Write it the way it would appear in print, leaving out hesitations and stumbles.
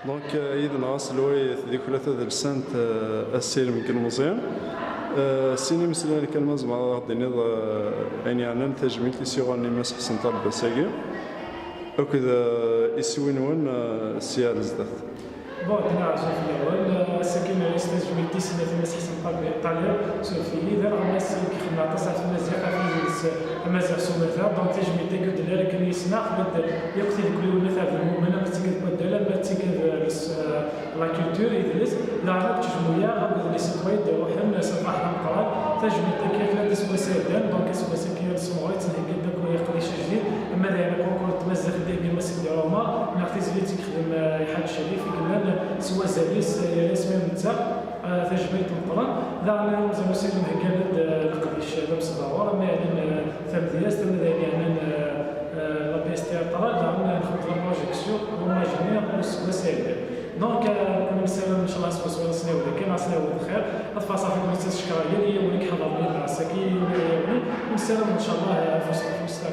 دونك إذا نغاس الوايت ذيك ثلاثة د السنت السير من كلمزيان السيني مثلا كلمة زعما غادي نض يعني تجميل تيسيغوني ماس حسن طاب ساكي وكذا يسوي نون السيار زدات. بون انا في الاول ساكن استجمل تيسنا في ماس حسن طاب ايطاليا سوفي اذا الناس كيخدم تصح في المزيكا في المزيكا سومثا دونك تجمل تيكود ديال كان يسمع بدا يقتل كل مثلا في المؤمنه بتيكد بدل ما تيكد لا كولتور يدرس لا عرفت شويه هكذا لي سيتويد روحنا صباح القران تجمل تكيف لا تسوى سادان دونك سوى سكير سمويت هكا داك يقدر يشجع اما انا كونكور تمزق ديك المسجد روما نعطي زيد تخدم حاج شريف قلنا سوى زاليس يا اسمه نتا تجميل القران لا انا زعما سير هكا نقضي الشباب بصدور ما يعني ثم دياس ثم يعني لا بيستي طرا لا نخدم لا بروجيكسيون وماجينير وسائل دونك نسال ان شاء الله سوا سنه ولا كاين سنه بخير اطفال صافي نستشكر هي وليك حضرني مع السكين ونسال ان شاء الله فرصه